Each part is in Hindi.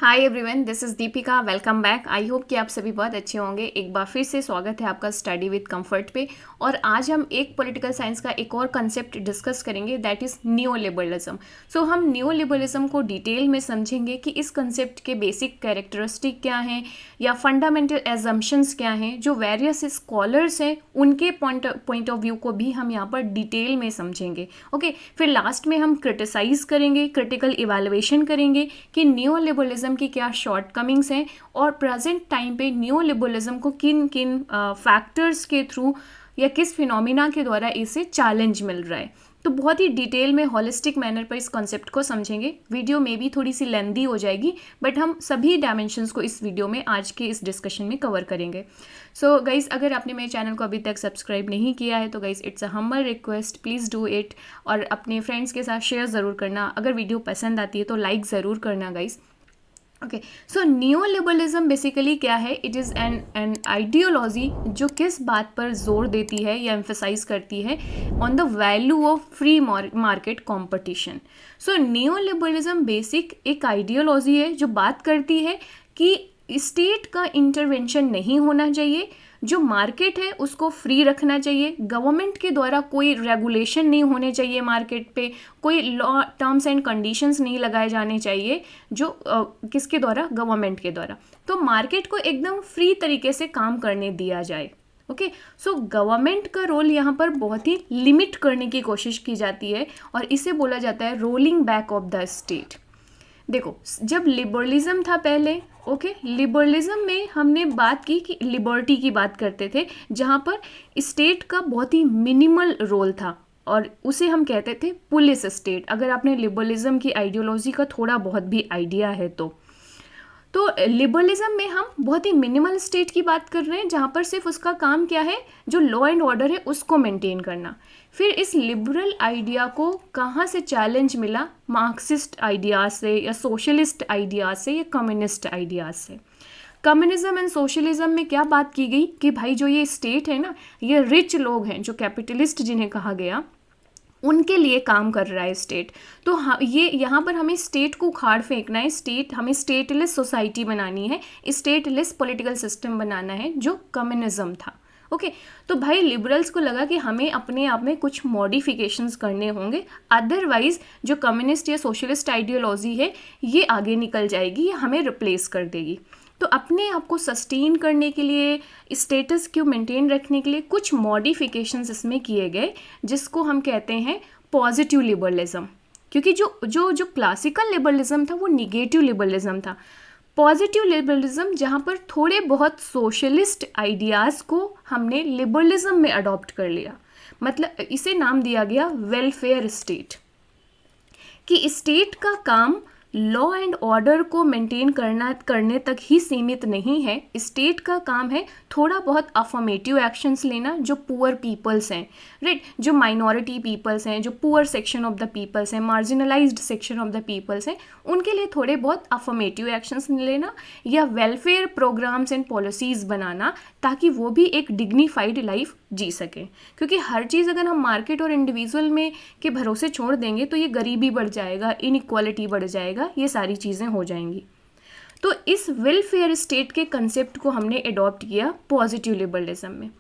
Hi everyone, this is Deepika. Welcome back. I hope कि आप सभी बहुत अच्छे होंगे। एक बार फिर से स्वागत है आपका स्टडी विद कंफर्ट पे। और आज हम एक पॉलिटिकल साइंस का एक और कंसेप्ट डिस्कस करेंगे, दैट इज़ नियो लिबरलिज्म। सो हम नियो लिबरलिज्म को डिटेल में समझेंगे कि इस कंसेप्ट के बेसिक कैरेक्टरिस्टिक क्या हैं या फंडामेंटल एजम्पशंस क्या हैं। जो वेरियस स्कॉलर्स हैं उनके पॉइंट ऑफ व्यू को भी हम यहाँ पर डिटेल में समझेंगे। ओके, फिर लास्ट में हम क्रिटिसाइज करेंगे, क्रिटिकल इवैल्यूएशन करेंगे कि नियो लिबरलिज्म की क्या शॉर्टकमिंग्स हैं और प्रेजेंट टाइम पे न्यू लिबरलिज्म को किन किन फैक्टर्स के थ्रू या किस फिनोमिना के द्वारा इसे चैलेंज मिल रहा है। तो बहुत ही डिटेल में हॉलिस्टिक मैनर पर इस कॉन्सेप्ट को समझेंगे। वीडियो में भी थोड़ी सी लेंदी हो जाएगी, बट हम सभी डायमेंशंस को इस वीडियो में आज के इस डिस्कशन में कवर करेंगे। सो गाइस, अगर आपने मेरे चैनल को अभी तक सब्सक्राइब नहीं किया है तो guys it's a humble request, please do it. और अपने फ्रेंड्स के साथ शेयर ज़रूर करना। अगर वीडियो पसंद आती है तो लाइक ज़रूर करना गाइस। ओके, सो नियो लिबरलिज्म बेसिकली क्या है? इट इज़ एन आइडियोलॉजी जो किस बात पर जोर देती है या एम्फेसाइज करती है on the value of free market competition. So neo liberalism basic एक आइडियोलॉजी है जो बात करती है कि स्टेट का इंटरवेंशन नहीं होना चाहिए, जो मार्केट है उसको फ्री रखना चाहिए, गवर्नमेंट के द्वारा कोई रेगुलेशन नहीं होने चाहिए, मार्केट पे कोई लॉ टर्म्स एंड कंडीशंस नहीं लगाए जाने चाहिए, जो किसके द्वारा? गवर्नमेंट के द्वारा। तो मार्केट को एकदम फ्री तरीके से काम करने दिया जाए। ओके, सो गवर्नमेंट का रोल यहाँ पर बहुत ही लिमिट करने की कोशिश की जाती है और इसे बोला जाता है rolling back of the state. देखो, जब लिबरलिज्म था पहले, ओके, लिबरलिज्म में हमने बात की कि लिबर्टी की बात करते थे, जहाँ पर स्टेट का बहुत ही मिनिमल रोल था और उसे हम कहते थे पुलिस स्टेट। अगर आपने लिबरलिज्म की आइडियोलॉजी का थोड़ा बहुत भी आइडिया है तो लिबरलिज्म में हम बहुत ही मिनिमल स्टेट की बात कर रहे हैं, जहाँ पर सिर्फ उसका काम क्या है? जो लॉ एंड ऑर्डर है उसको मेंटेन करना। फिर इस लिबरल आइडिया को कहाँ से चैलेंज मिला? मार्क्सिस्ट आइडियाज से या सोशलिस्ट आइडियाज से या कम्युनिस्ट आइडियाज से। कम्युनिज्म एंड सोशलिज्म में क्या बात की गई कि भाई जो ये स्टेट है ना, ये रिच लोग हैं, जो कैपिटलिस्ट जिन्हें कहा गया, उनके लिए काम कर रहा है स्टेट। तो हाँ, ये यहाँ पर हमें स्टेट को उखाड़ फेंकना है, हमें स्टेटलेस सोसाइटी बनानी है, स्टेटलेस पॉलिटिकल सिस्टम बनाना है, जो कम्युनिज्म था। ओके, तो भाई लिबरल्स को लगा कि हमें अपने आप में कुछ मॉडिफिकेशंस करने होंगे, अदरवाइज जो कम्युनिस्ट या सोशलिस्ट आइडियोलॉजी है ये आगे निकल जाएगी या हमें रिप्लेस कर देगी। तो अपने आप को सस्टेन करने के लिए, स्टेटस को मेंटेन रखने के लिए कुछ मॉडिफिकेशंस इसमें किए गए, जिसको हम कहते हैं पॉजिटिव लिबरलिज्म। क्योंकि जो जो जो क्लासिकल लिबरलिज्म था वो निगेटिव लिबरलिज्म था। पॉजिटिव लिबरलिज्म जहाँ पर थोड़े बहुत सोशलिस्ट आइडियाज़ को हमने लिबरलिज्म में अडॉप्ट कर लिया, मतलब इसे नाम दिया गया वेलफेयर स्टेट। कि स्टेट का काम लॉ एंड ऑर्डर को मेंटेन करने तक ही सीमित नहीं है। स्टेट का काम है थोड़ा बहुत अफर्मेटिव एक्शंस लेना, जो पुअर पीपल्स हैं, राइट, जो माइनॉरिटी पीपल्स हैं, जो poor section of the peoples हैं, marginalised section of the peoples हैं, उनके लिए थोड़े बहुत अफर्मेटिव एक्शंस लेना या वेलफेयर प्रोग्राम्स एंड पॉलिसीज़ बनाना, ताकि वो भी एक डिग्निफाइड लाइफ जी सकें। क्योंकि हर चीज़ अगर हम मार्केट और इंडिविजुअल में के भरोसे छोड़ देंगे तो ये गरीबी बढ़ जाएगा, इनइक्वालिटी बढ़ जाएगा, ये सारी चीज़ें हो जाएंगी। तो इस वेलफेयर स्टेट के कंसेप्ट को हमने अडॉप्ट किया पॉजिटिव लिबरलिज्म में।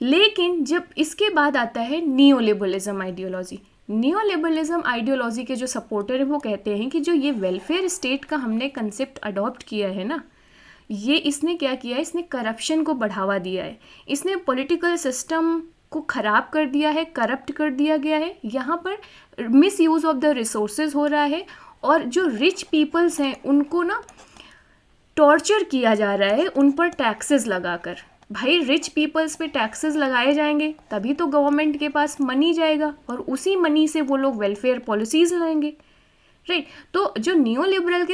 लेकिन जब इसके बाद आता है neo liberalism ideology. Neo liberalism ideology के जो सपोर्टर हैं वो कहते हैं कि जो ये वेलफेयर स्टेट का हमने कंसेप्ट अडॉप्ट किया है ना, ये इसने क्या किया है? इसने करप्शन को बढ़ावा दिया है, इसने पॉलिटिकल सिस्टम को ख़राब कर दिया है, करप्ट कर दिया गया है। यहाँ पर miss use of the resources हो रहा है और जो रिच पीपल्स हैं उनको ना टॉर्चर किया जा रहा है, उन पर टैक्सेस लगाकर। भाई रिच पीपल्स पे टैक्सेस लगाए जाएंगे तभी तो गवर्नमेंट के पास मनी जाएगा और उसी मनी से वो लोग वेलफेयर पॉलिसीज़ लाएंगे, राइट। तो जो नियो लिबरलिज्म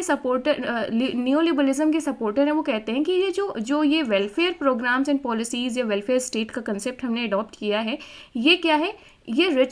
के सपोर्टर हैं वो कहते हैं कि ये जो ये वेलफेयर प्रोग्राम्स एंड पॉलिसीज़ या वेलफेयर स्टेट का कंसेप्ट हमने अडॉप्ट किया है, ये क्या है? ये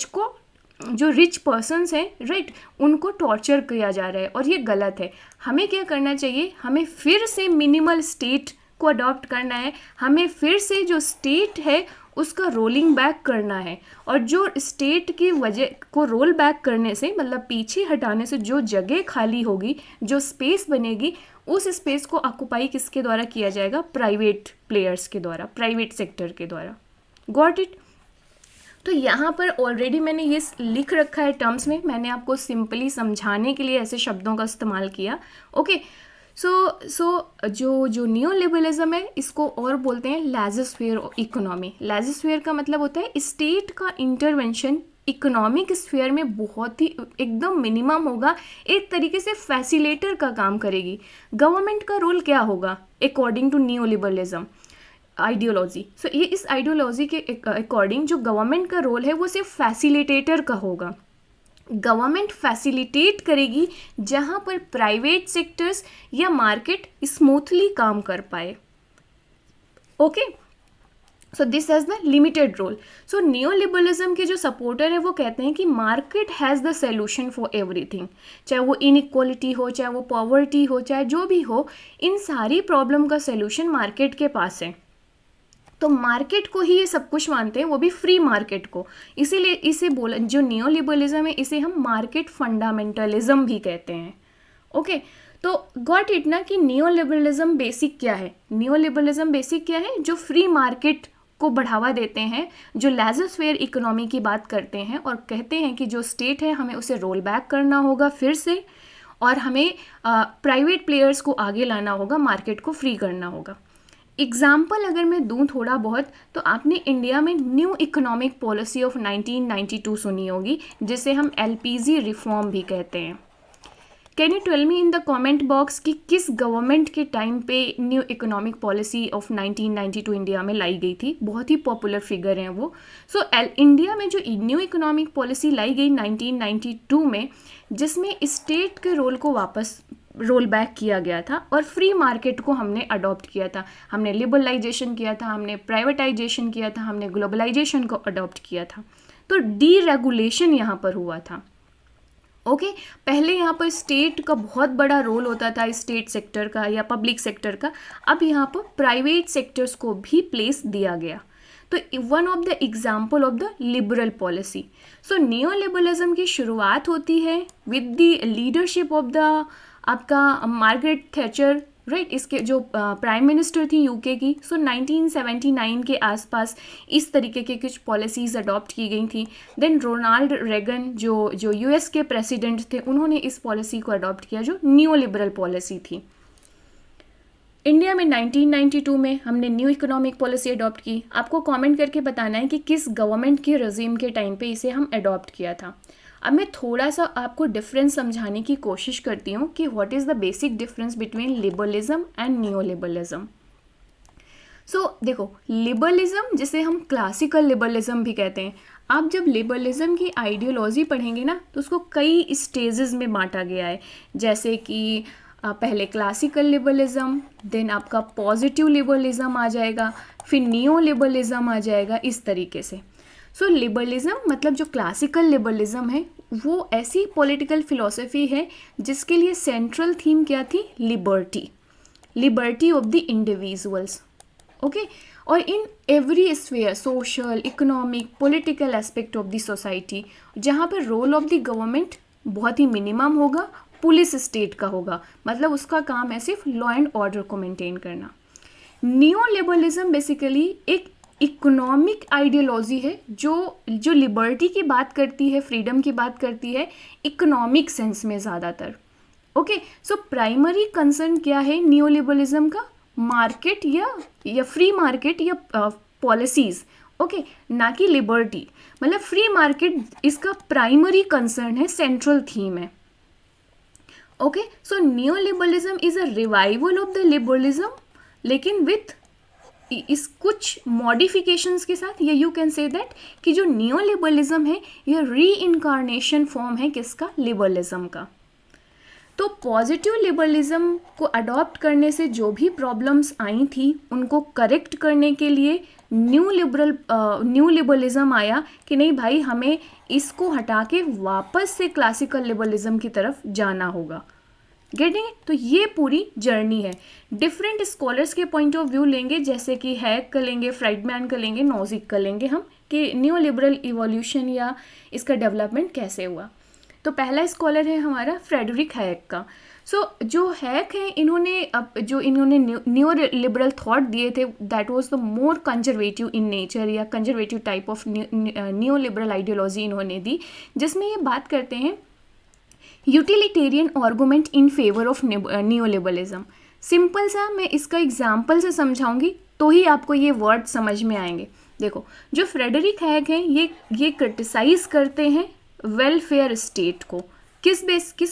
जो रिच पर्सन्स हैं, राइट, उनको टॉर्चर किया जा रहा है और ये गलत है। हमें क्या करना चाहिए? हमें फिर से मिनिमल स्टेट को अडॉप्ट करना है, हमें फिर से जो स्टेट है उसका रोलिंग बैक करना है। और जो स्टेट की वजह को रोल बैक करने से, मतलब पीछे हटाने से जो जगह खाली होगी, जो स्पेस बनेगी, उस स्पेस को ऑक्युपाई किसके द्वारा किया जाएगा? प्राइवेट प्लेयर्स के द्वारा, प्राइवेट सेक्टर के द्वारा। Got it? तो यहाँ पर ऑलरेडी मैंने ये लिख रखा है टर्म्स में, मैंने आपको सिंपली समझाने के लिए ऐसे शब्दों का इस्तेमाल किया। ओके, सो जो नियो लिबरलिज्म है इसको और बोलते हैं लेजिस्फेयर इकोनॉमी। लेजिस्फेयर का मतलब होता है स्टेट का इंटरवेंशन इकोनॉमिक स्फेयर में बहुत ही एकदम मिनिमम होगा, एक तरीके से फैसिलेटर का काम करेगी। गवर्नमेंट का रोल क्या होगा according to neo liberalism ideology? So ये इस आइडियोलॉजी के अकॉर्डिंग जो गवर्नमेंट का रोल है वो सिर्फ फैसिलिटेटर का होगा। गवर्नमेंट फैसिलिटेट करेगी जहां पर प्राइवेट सेक्टर्स या मार्केट स्मूथली काम कर पाए। Okay, so this has the limited role. So neo liberalism के जो सपोर्टर है वो कहते हैं कि market has the solution for everything, चाहे वो इनइक्वालिटी हो, चाहे वो पॉवर्टी हो, चाहे जो भी हो, इन सारी प्रॉब्लम का सोल्यूशन मार्केट के पास है। तो मार्केट को ही ये सब कुछ मानते हैं, वो भी फ्री मार्केट को। इसीलिए इसे बोला, जो नियो लिबरलिज्म है इसे हम मार्केट फंडामेंटलिज्म भी कहते हैं। ओके, तो गॉट इट ना कि नियो लिबरलिज्म बेसिक क्या है? नियो लिबरलिज्म बेसिक क्या है? जो फ्री मार्केट को बढ़ावा देते हैं, जो लेजर-फेयर इकोनॉमी की बात करते हैं और कहते हैं कि जो स्टेट है हमें उसे रोल बैक करना होगा फिर से, और हमें प्राइवेट प्लेयर्स को आगे लाना होगा, मार्केट को फ्री करना होगा। एग्जाम्पल अगर मैं दूं थोड़ा बहुत, तो आपने इंडिया में न्यू इकोनॉमिक पॉलिसी ऑफ 1992 सुनी होगी, जिसे हम LPG रिफॉर्म भी कहते हैं। Can you tell me in the comment box कि किस गवर्नमेंट के टाइम पे new economic policy of 1992 India में लाई गई थी? बहुत ही पॉपुलर फिगर हैं वो। सो इंडिया में जो न्यू इकोनॉमिक पॉलिसी लाई गई 1992 में, जिसमें स्टेट के रोल को वापस रोल बैक किया गया था और फ्री मार्केट को हमने अडॉप्ट किया था, हमने लिबरलाइजेशन किया था, हमने प्राइवेटाइजेशन किया था, हमने ग्लोबलाइजेशन को अडॉप्ट किया था। तो डीरेगुलेशन यहाँ पर हुआ था। ओके, पहले यहाँ पर स्टेट का बहुत बड़ा रोल होता था, स्टेट सेक्टर का या पब्लिक सेक्टर का, अब यहाँ पर प्राइवेट सेक्टर्स को भी प्लेस दिया गया। तो one of the example of the liberal policy. So neo liberalism की शुरुआत होती है with the leadership of the आपका मार्गरेट थैचर, राइट, इसके जो प्राइम मिनिस्टर थी यूके की। सो 1979 के आसपास इस तरीके के कुछ पॉलिसीज़ अडॉप्ट की गई थी। देन रोनाल्ड रेगन जो यूएस के प्रेसिडेंट थे, उन्होंने इस पॉलिसी को अडॉप्ट किया जो न्यू लिबरल पॉलिसी थी। इंडिया में 1992 में हमने न्यू इकोनॉमिक पॉलिसी अडॉप्ट की। आपको कमेंट करके बताना है कि किस गवर्नमेंट के रजीम के टाइम पे इसे हम अडॉप्ट किया था। अब मैं थोड़ा सा आपको डिफरेंस समझाने की कोशिश करती हूँ कि what is the basic difference between liberalism and neo liberalism. So देखो, लिबरलिज्म जिसे हम क्लासिकल लिबरलिज्म भी कहते हैं, आप जब लिबरलिज्म की आइडियोलॉजी पढ़ेंगे ना तो उसको कई स्टेजेस में बांटा गया है। जैसे कि पहले क्लासिकल लिबरलिज्म, देन आपका पॉजिटिव लिबरलिज्म आ जाएगा, फिर नियो लिबरलिज्म आ जाएगा, इस तरीके से। सो लिबरलिज्म मतलब जो क्लासिकल लिबरलिज्म है वो ऐसी पॉलिटिकल फिलॉसफी है जिसके लिए सेंट्रल थीम क्या थी? Liberty, liberty of the individuals. Okay, और in every sphere, social, economic, political aspect of the society, जहाँ पर रोल ऑफ द गवर्नमेंट बहुत ही मिनिमम होगा, पुलिस स्टेट का होगा, मतलब उसका काम है सिर्फ लॉ एंड ऑर्डर को मेंटेन करना। नियो लिबरलिज्म बेसिकली एक इकोनॉमिक आइडियोलॉजी है जो लिबर्टी की बात करती है, फ्रीडम की बात करती है इकोनॉमिक सेंस में ज़्यादातर। ओके, सो प्राइमरी कंसर्न क्या है नियो लिबरलिज्म का? मार्केट या फ्री मार्केट या पॉलिसीज़, ओके, ना कि लिबर्टी। मतलब फ्री मार्केट इसका प्राइमरी कंसर्न है, सेंट्रल थीम है। Okay, so neo liberalism is a revival of the liberalism, लेकिन विथ इस कुछ मॉडिफिकेशंस के साथ, या यू कैन से दैट कि जो नियो लिबरलिज्म है ये री इनकारनेशन फॉर्म है किसका? लिबरलिज्म का। तो पॉजिटिव लिबरलिज्म को अडॉप्ट करने से जो भी प्रॉब्लम्स आई थी उनको करेक्ट करने के लिए न्यू लिबरलिज्म आया कि नहीं भाई, हमें इसको हटा के वापस से क्लासिकल लिबरलिज्म की तरफ जाना होगा। Getting it. तो ये पूरी जर्नी है। डिफरेंट स्कॉलर्स के पॉइंट ऑफ व्यू लेंगे, जैसे कि हैक का लेंगे, फ्राइडमैन का लेंगे, नोजिक का लेंगे हम, कि न्यू लिबरल इवोल्यूशन या इसका डेवलपमेंट कैसे हुआ। तो पहला स्कॉलर है हमारा फ्रेडरिक हैक का। जो हैक हैं, इन्होंने न्यू लिबरल थॉट दिए थे, that was the more conservative in nature, या conservative type of new liberal ideology इन्होंने दी, जिसमें ये बात करते हैं utilitarian argument in favour of neoliberalism. Simple सा मैं इसका एग्जाम्पल से समझाऊंगी तो ही आपको ये वर्ड समझ में आएंगे। देखो, जो फ्रेडरिक हैक हैं ये क्रिटिसाइज करते हैं वेलफेयर स्टेट को। किस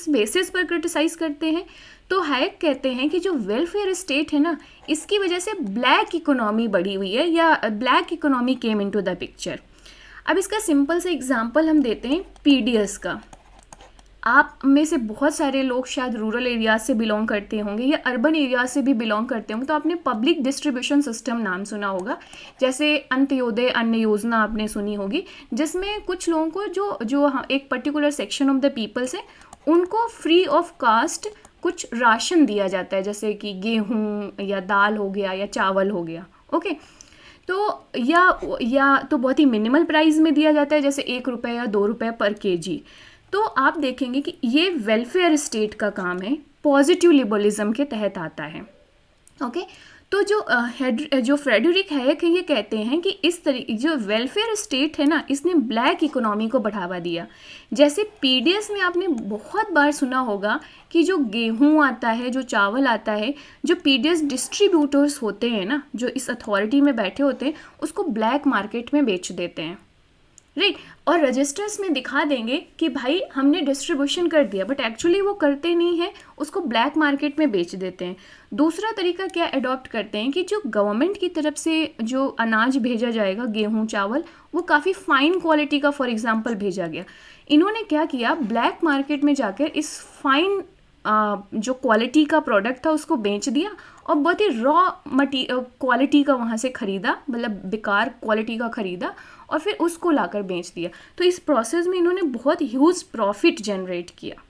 बेसिस पर क्रिटिसाइज करते हैं? तो हैक कहते हैं कि जो वेलफेयर स्टेट है ना, इसकी वजह से ब्लैक इकोनॉमी बढ़ी हुई है, या black economy came into the picture. अब इसका सिंपल सा एग्जांपल हम देते हैं पीडीएस का। आप में से बहुत सारे लोग शायद रूरल एरियाज से बिलोंग करते होंगे या अर्बन एरियाज से भी बिलोंग करते होंगे, तो आपने पब्लिक डिस्ट्रीब्यूशन सिस्टम नाम सुना होगा। जैसे अंत्योदय अन्न योजना आपने सुनी होगी, जिसमें कुछ लोगों को जो एक particular section of the peoples है, उनको फ्री ऑफ कास्ट कुछ राशन दिया जाता है, जैसे कि गेहूँ या दाल हो गया या चावल हो गया। ओके, तो या तो बहुत ही मिनिमल प्राइस में दिया जाता है, जैसे 1 रुपये या 2 रुपये पर केजी। तो आप देखेंगे कि ये वेलफेयर स्टेट का काम है, पॉजिटिव लिबरलिज्म के तहत आता है। ओके, तो जो फ्रेडरिक हैक है, ये कहते हैं कि इस तरीके जो वेलफेयर स्टेट है ना, इसने ब्लैक इकोनॉमी को बढ़ावा दिया। जैसे पीडीएस में आपने बहुत बार सुना होगा कि जो गेहूं आता है, जो चावल आता है, जो पीडीएस डिस्ट्रीब्यूटर्स होते हैं ना, जो इस अथॉरिटी में बैठे होते हैं, उसको ब्लैक मार्केट में बेच देते हैं, राइट। और रजिस्टर्स में दिखा देंगे कि भाई हमने डिस्ट्रीब्यूशन कर दिया, बट एक्चुअली वो करते नहीं है, उसको ब्लैक मार्केट में बेच देते हैं। दूसरा तरीका क्या अडॉप्ट करते हैं कि जो गवर्नमेंट की तरफ से जो अनाज भेजा जाएगा, गेहूं चावल, वो काफ़ी फाइन क्वालिटी का फॉर एग्जांपल भेजा गया। इन्होंने क्या किया, ब्लैक मार्केट में जाकर इस फाइन जो क्वालिटी का प्रोडक्ट था उसको बेच दिया, और बहुत ही रॉ क्वालिटी का वहाँ से ख़रीदा, मतलब बेकार क्वालिटी का ख़रीदा, और फिर उसको लाकर बेच दिया। तो इस प्रोसेस में इन्होंने बहुत ह्यूज प्रॉफिट जनरेट किया।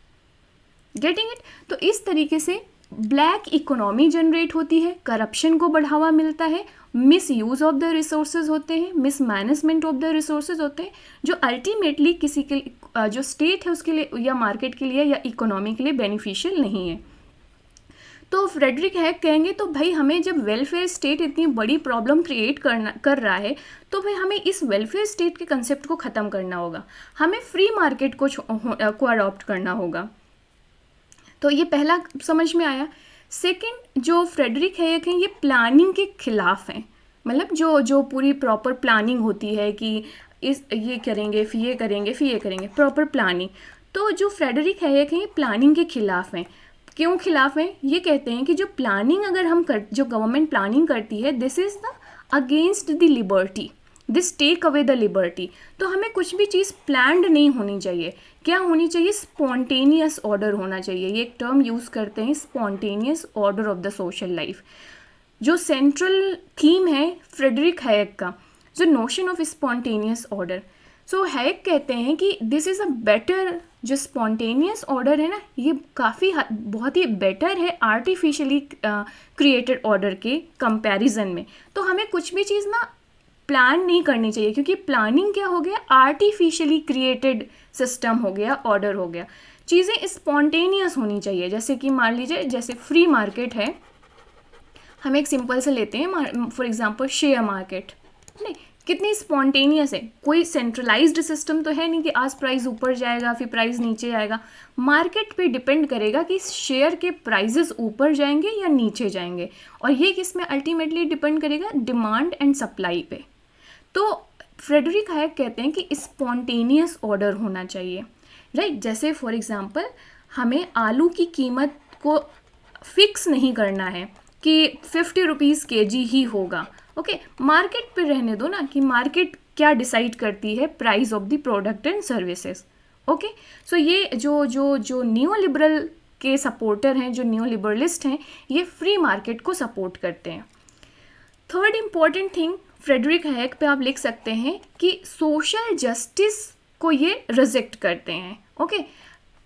Getting it? तो इस तरीके से ब्लैक इकोनॉमी जनरेट होती है, करप्शन को बढ़ावा मिलता है, miss use of the resources होते हैं, miss management of the resources होते हैं, जो अल्टीमेटली किसी के जो स्टेट है उसके लिए या मार्केट के लिए या इकोनॉमी के लिए बेनिफिशियल नहीं है। तो फ्रेडरिक हैक कहेंगे, तो भाई हमें जब वेलफेयर स्टेट इतनी बड़ी प्रॉब्लम क्रिएट कर रहा है, तो भाई हमें इस वेलफेयर स्टेट के कंसेप्ट को ख़त्म करना होगा, हमें फ्री मार्केट को अडॉप्ट करना होगा। तो ये पहला समझ में आया। सेकंड, जो फ्रेडरिक हैक हैं, ये प्लानिंग के खिलाफ हैं, मतलब जो पूरी प्रॉपर प्लानिंग होती है कि ये करेंगे फिर ये करेंगे फिर ये करेंगे, प्रॉपर प्लानिंग। तो जो फ्रेडरिक हैक हैं, ये प्लानिंग के खिलाफ हैं। क्यों खिलाफ हैं? ये कहते हैं कि जो गवर्नमेंट प्लानिंग करती है, this is the against the liberty, this take away the liberty. तो हमें कुछ भी चीज़ प्लान्ड नहीं होनी चाहिए। क्या होनी चाहिए? स्पॉन्टेनियस ऑर्डर होना चाहिए। ये एक टर्म यूज़ करते हैं, spontaneous order of the social life. जो सेंट्रल थीम है फ्रेडरिक हैक का, जो notion of spontaneous order. So hack कहते हैं कि दिस इज़ अ बेटर, जो स्पॉन्टेनियस ऑर्डर है ना, ये बहुत ही बेटर है आर्टिफिशियली क्रिएटेड ऑर्डर के कंपैरिजन में। तो हमें कुछ भी चीज़ ना प्लान नहीं करनी चाहिए, क्योंकि प्लानिंग क्या हो गया, आर्टिफिशियली क्रिएटेड सिस्टम हो गया, ऑर्डर हो गया। चीज़ें स्पॉन्टेनियस होनी चाहिए। जैसे कि मान लीजिए, जैसे फ्री मार्केट है, हम एक सिंपल से लेते हैं, फॉर एग्जांपल शेयर मार्केट, नहीं, कितनी स्पॉन्टेनियस है, कोई सेंट्रलाइज्ड सिस्टम तो है नहीं कि आज प्राइस ऊपर जाएगा फिर प्राइस नीचे आएगा। मार्केट पे डिपेंड करेगा कि शेयर के प्राइजेस ऊपर जाएंगे या नीचे जाएंगे, और ये किस में अल्टीमेटली डिपेंड करेगा, डिमांड एंड सप्लाई पे। तो फ्रेडरिक हैक कहते हैं कि स्पॉन्टेनियस ऑर्डर होना चाहिए, राइट। जैसे फॉर एग्जांपल, हमें आलू की कीमत को फिक्स नहीं करना है कि 50 रुपीज़ केजी ही होगा। ओके, मार्केट पे रहने दो ना, कि मार्केट क्या डिसाइड करती है, price of the product and services. Okay, so ये जो न्यू लिबरल के सपोर्टर हैं, जो न्यू लिबरलिस्ट हैं, ये फ्री मार्केट को सपोर्ट करते हैं। Third important thing Friedrich Hayek पे आप लिख सकते हैं कि सोशल जस्टिस को ये रिजेक्ट करते हैं। ओके,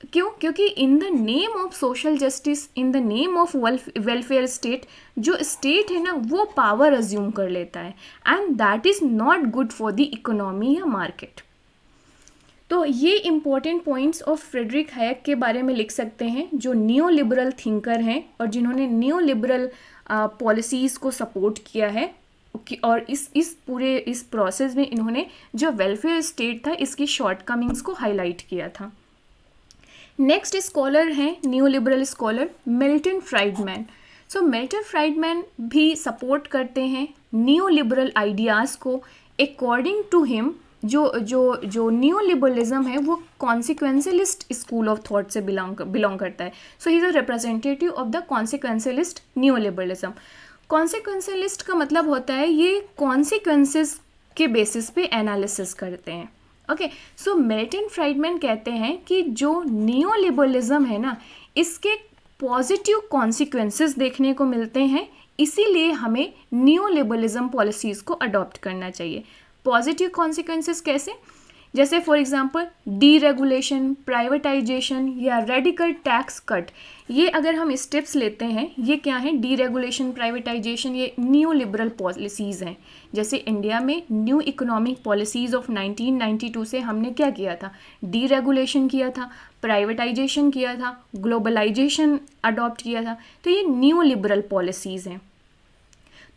क्यों? क्योंकि in the name of social justice, in the name of welfare state, जो स्टेट है ना वो पावर अज्यूम कर लेता है, and that is not good for the economy या मार्केट। तो ये important points of Friedrich Hayek के बारे में लिख सकते हैं, जो नियो लिबरल थिंकर हैं और जिन्होंने नियो लिबरल पॉलिसीज़ को सपोर्ट किया है। और इस पूरे इस प्रोसेस में इन्होंने जो वेलफेयर स्टेट था इसकी शॉर्टकमिंग्स को हाईलाइट किया था। नेक्स्ट स्कॉलर हैं new liberal scholar Milton Friedman. So Milton Friedman भी सपोर्ट करते हैं न्यू लिबरल आइडियाज़ को। अकॉर्डिंग टू हिम जो न्यू लिबरलिज्म है वो कॉन्सिक्वेंशलिस्ट स्कूल ऑफ थॉट से बिलोंग करता है। So he is a representative of the consequentialist new liberalism. Consequentialist का मतलब होता है ये कॉन्सिक्वेंसेस के बेसिस पे एनालिसिस करते हैं। ओके, सो मिल्टन फ्राइडमैन कहते हैं कि जो नियो लिबरलिज्म है ना इसके पॉजिटिव कॉन्सिक्वेंसेस देखने को मिलते हैं, इसीलिए हमें नियो लिबरलिज्म पॉलिसीज़ को अडॉप्ट करना चाहिए। पॉजिटिव कॉन्सिक्वेंसेस कैसे? जैसे फॉर एग्जांपल डीरेगुलेशन, प्राइवेटाइजेशन या रेडिकल टैक्स कट। ये अगर हम स्टेप्स लेते हैं, ये क्या है? डीरेगुलेशन, प्राइवेटाइजेशन, ये न्यू लिबरल पॉलिसीज़ हैं। जैसे इंडिया में न्यू इकोनॉमिक पॉलिसीज़ ऑफ 1992 से हमने क्या किया था? डीरेगुलेशन किया था, प्राइवेटाइजेशन किया था, ग्लोबलाइजेशन अडॉप्ट किया था। तो ये न्यू लिबरल पॉलिसीज़ हैं।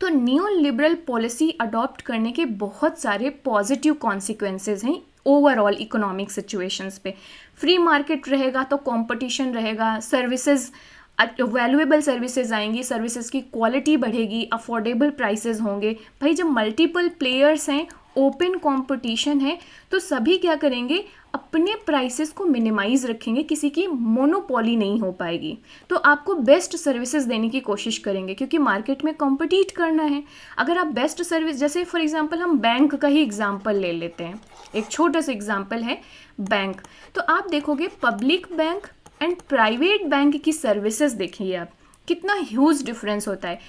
तो न्यू लिबरल पॉलिसी अडॉप्ट करने के बहुत सारे पॉजिटिव कॉन्सिक्वेंसेस हैं ओवरऑल इकोनॉमिक सिचुएशंस पे। फ्री मार्केट रहेगा तो कंपटीशन रहेगा, सर्विसेज वैल्यूएबल सर्विसेज आएंगी, सर्विसेज की क्वालिटी बढ़ेगी, अफोर्डेबल प्राइसेस होंगे। भाई जब मल्टीपल प्लेयर्स हैं, ओपन कंपटीशन है, तो सभी क्या करेंगे? अपने प्राइसेस को मिनिमाइज रखेंगे, किसी की मोनोपोली नहीं हो पाएगी। तो आपको बेस्ट सर्विसेज देने की कोशिश करेंगे क्योंकि मार्केट में कॉम्पिटिट करना है। अगर आप बेस्ट सर्विस, जैसे फॉर एग्जांपल हम बैंक का ही एग्जांपल ले लेते हैं, एक छोटा सा एग्जांपल है बैंक। तो आप देखोगे public bank and private bank की सर्विसेज देखिए आप, कितना ह्यूज डिफरेंस होता है।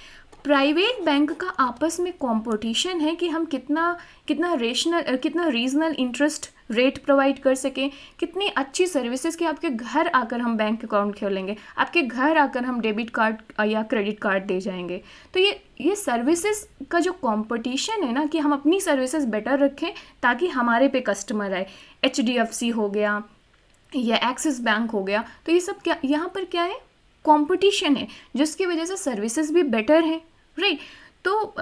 प्राइवेट बैंक का आपस में कंपटीशन है कि हम कितना रीजनल इंटरेस्ट रेट प्रोवाइड कर सकें, कितनी अच्छी सर्विसेज कि आपके घर आकर हम बैंक अकाउंट खोलेंगे, आपके घर आकर हम डेबिट कार्ड या क्रेडिट कार्ड दे जाएंगे। तो ये सर्विसेज का जो कंपटीशन है ना, कि हम अपनी सर्विसेज बेटर रखें ताकि हमारे पे कस्टमर आए। HDFC हो गया या एक्सिस बैंक हो गया, तो ये सब क्या यहाँ पर क्या है? कंपटीशन है, जिसकी वजह से सर्विसेज भी बेटर हैं, राइट। तो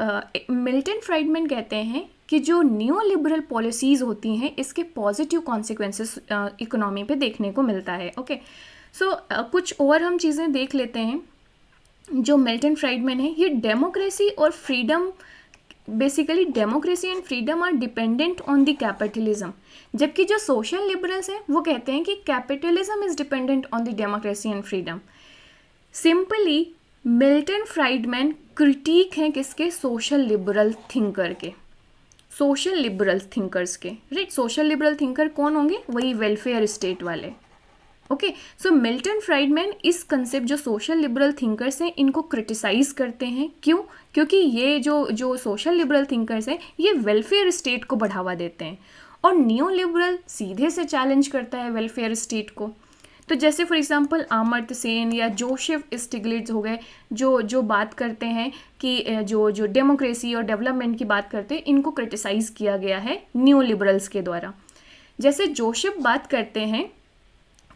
मिल्टन फ्राइडमैन कहते हैं कि जो न्यू लिबरल पॉलिसीज़ होती हैं इसके पॉजिटिव कॉन्सिक्वेंसेस इकोनॉमी पे देखने को मिलता है। ओके, सो कुछ और हम चीज़ें देख लेते हैं। जो मिल्टन फ्राइडमैन है, ये डेमोक्रेसी और freedom, basically democracy and freedom are dependent on the capitalism, जबकि जो सोशल लिबरल्स हैं वो कहते हैं कि capitalism is dependent on the democracy and freedom. Simply Milton Friedman critic हैं किसके? सोशल लिबरल थिंकर के, सोशल लिबरल थिंकर्स के, राइट। सोशल लिबरल थिंकर कौन होंगे? वही वेलफेयर स्टेट वाले। ओके, सो मिल्टन फ्राइडमैन इस कंसेप्ट, जो सोशल लिबरल थिंकर्स हैं, इनको क्रिटिसाइज करते हैं। क्यों? क्योंकि ये जो सोशल लिबरल थिंकर्स हैं ये वेलफेयर स्टेट को बढ़ावा देते हैं, और नियो लिबरल सीधे से चैलेंज करता है वेलफेयर स्टेट को। तो जैसे फॉर एग्जांपल अमर्त्य सेन या जोसेफ स्टिग्लिट्ज़ हो गए, जो बात करते हैं कि जो डेमोक्रेसी और डेवलपमेंट की बात करते हैं, इनको क्रिटिसाइज़ किया गया है न्यू लिबरल्स के द्वारा। जैसे जोसेफ बात करते हैं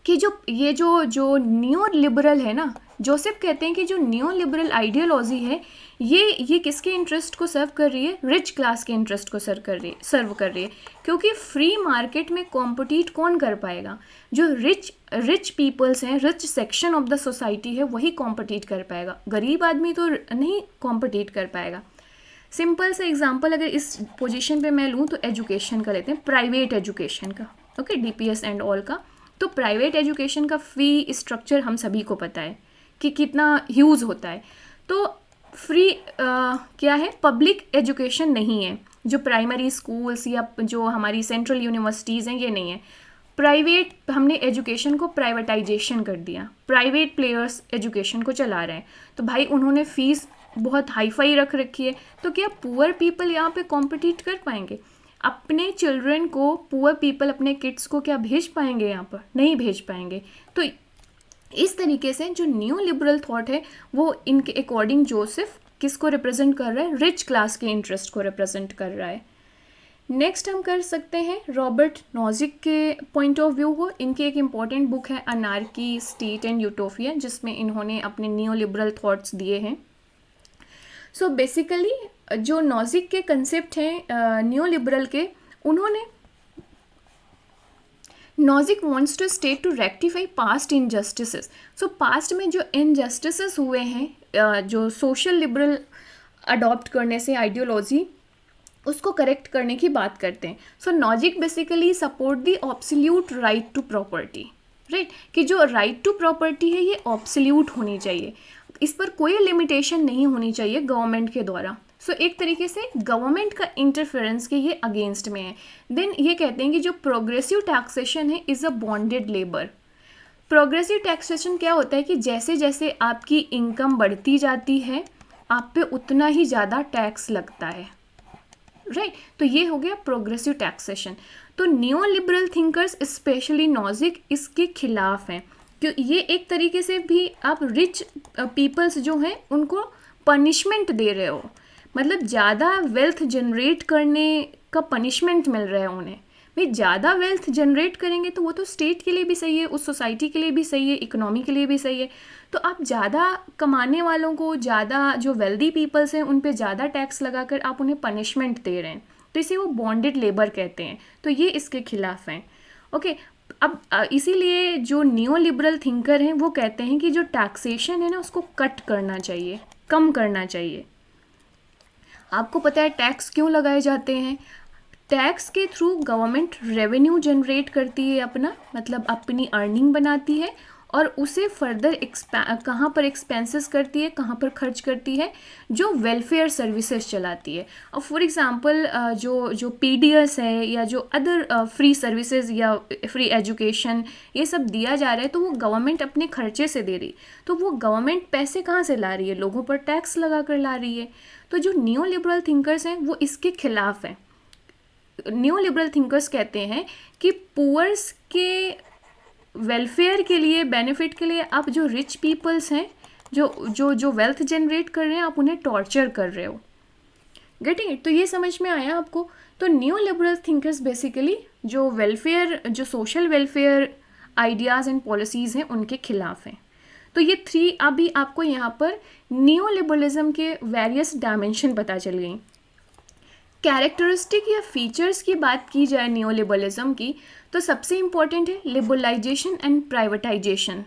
कि जो न्यू लिबरल है ना, जोसेफ कहते हैं कि जो न्यू लिबरल आइडियोलॉजी है ये किसके इंटरेस्ट को सर्व कर रही है? रिच क्लास के इंटरेस्ट को सर्व कर रही है। क्योंकि फ्री मार्केट में कॉम्पिटिट कौन कर पाएगा? जो रिच पीपल्स हैं, rich section of the society है, वही कॉम्पिटिट कर पाएगा। गरीब आदमी तो नहीं कॉम्पिटिट कर पाएगा। सिंपल सा एग्जांपल अगर इस पोजीशन पे मैं लूँ तो एजुकेशन का लेते हैं, प्राइवेट एजुकेशन का। ओके, DPS एंड ऑल का। तो प्राइवेट एजुकेशन का फ़ी स्ट्रक्चर हम सभी को पता है कि कितना ह्यूज होता है। तो फ्री क्या है? पब्लिक एजुकेशन नहीं है। जो प्राइमरी स्कूल्स या जो हमारी सेंट्रल यूनिवर्सिटीज़ हैं, ये नहीं है। प्राइवेट, हमने एजुकेशन को प्राइवेटाइजेशन कर दिया, प्राइवेट प्लेयर्स एजुकेशन को चला रहे हैं। तो भाई उन्होंने फ़ीस बहुत हाई फाई रख रखी है, तो क्या पुअर पीपल यहाँ पे कॉम्पिटिट कर पाएंगे? अपने चिल्ड्रन को, पुअर पीपल अपने किड्स को क्या भेज पाएंगे यहाँ पर? नहीं भेज पाएंगे। तो इस तरीके से जो न्यू लिबरल थॉट है वो इनके अकॉर्डिंग जोसेफ किसको रिप्रेजेंट कर रहा है? रिच क्लास के इंटरेस्ट को रिप्रेजेंट कर रहा है। नेक्स्ट हम कर सकते हैं रॉबर्ट नॉजिक के पॉइंट ऑफ व्यू को। इनकी एक इम्पॉर्टेंट बुक है अनार्की, स्टेट एंड यूटोपिया, जिसमें इन्होंने अपने न्यू लिबरल थॉट्स दिए हैं। सो बेसिकली जो नॉजिक के कंसेप्ट हैं न्यू लिबरल के, उन्होंने Nozick wants to state to rectify past injustices. So past में जो इनजस्टिसेस हुए हैं जो सोशल लिबरल अडॉप्ट करने से आइडियोलॉजी, उसको करेक्ट करने की बात करते हैं। So Nozick basically support the absolute right to property, right, कि जो राइट टू प्रॉपर्टी है ये ऑब्सोल्यूट होनी चाहिए, इस पर कोई लिमिटेशन नहीं होनी चाहिए गवर्नमेंट के द्वारा। सो एक तरीके से गवर्नमेंट का इंटरफेरेंस के ये अगेंस्ट में है। देन ये कहते हैं कि जो प्रोग्रेसिव टैक्सेशन है is a bonded labour. Progressive taxation क्या होता है कि जैसे जैसे आपकी इनकम बढ़ती जाती है आप पे उतना ही ज़्यादा टैक्स लगता है, राइट। तो ये हो गया प्रोग्रेसिव टैक्सेशन। तो new liberal thinkers specially Nozick इसके खिलाफ हैं, क्यों ये एक तरीके से भी आप रिच पीपल्स जो हैं उनको पनिशमेंट दे रहे हो, मतलब ज़्यादा वेल्थ जनरेट करने का पनिशमेंट मिल रहा है उन्हें। भाई ज़्यादा वेल्थ जनरेट करेंगे तो वो तो स्टेट के लिए भी सही है, उस सोसाइटी के लिए भी सही है, इकोनॉमी के लिए भी सही है। तो आप ज़्यादा कमाने वालों को, ज़्यादा जो वेल्दी पीपल्स हैं उन पे ज़्यादा टैक्स लगाकर आप उन्हें पनिशमेंट दे रहे हैं, तो इसे वो बॉन्डेड लेबर कहते हैं। तो ये इसके खिलाफ हैं। ओके, अब इसीलिए जो न्यू लिबरल थिंकर हैं वो कहते हैं कि जो टैक्सेशन है ना उसको कट करना चाहिए, कम करना चाहिए। आपको पता है टैक्स क्यों लगाए जाते हैं? टैक्स के थ्रू गवर्नमेंट रेवेन्यू जनरेट करती है अपना, मतलब अपनी अर्निंग बनाती है और उसे फर्दर कहाँ पर एक्सपेंसेस करती है, कहाँ पर खर्च करती है? जो वेलफेयर सर्विसेज चलाती है। और फॉर एग्जांपल जो पीडीएस है या जो अदर फ्री सर्विसेज या फ्री एजुकेशन ये सब दिया जा रहा है तो वो गवर्नमेंट अपने खर्चे से दे रही है। तो वो गवर्नमेंट पैसे कहाँ से ला रही है? लोगों पर टैक्स लगा कर ला रही है। तो जो न्यू लिबरल थिंकर्स हैं वो इसके खिलाफ हैं। न्यू लिबरल थिंकर्स कहते हैं कि पुअर्स के वेलफेयर के लिए, बेनिफिट के लिए आप जो रिच पीपल्स हैं, जो वेल्थ जनरेट कर रहे हैं, आप उन्हें टॉर्चर कर रहे हो। Getting it? तो ये समझ में आया आपको? तो न्यू लिबरल थिंकर्स बेसिकली जो वेलफेयर, जो social welfare ideas and policies हैं उनके खिलाफ हैं। तो ये 3 अभी आपको यहाँ पर न्यू लिबरलिज्म के वेरियस डायमेंशन पता चल गई। कैरेक्टरिस्टिक या फीचर्स की बात की जाए न्यू लिबरलिज्म की तो सबसे इम्पॉर्टेंट है लिबरलाइजेशन एंड प्राइवेटाइजेशन।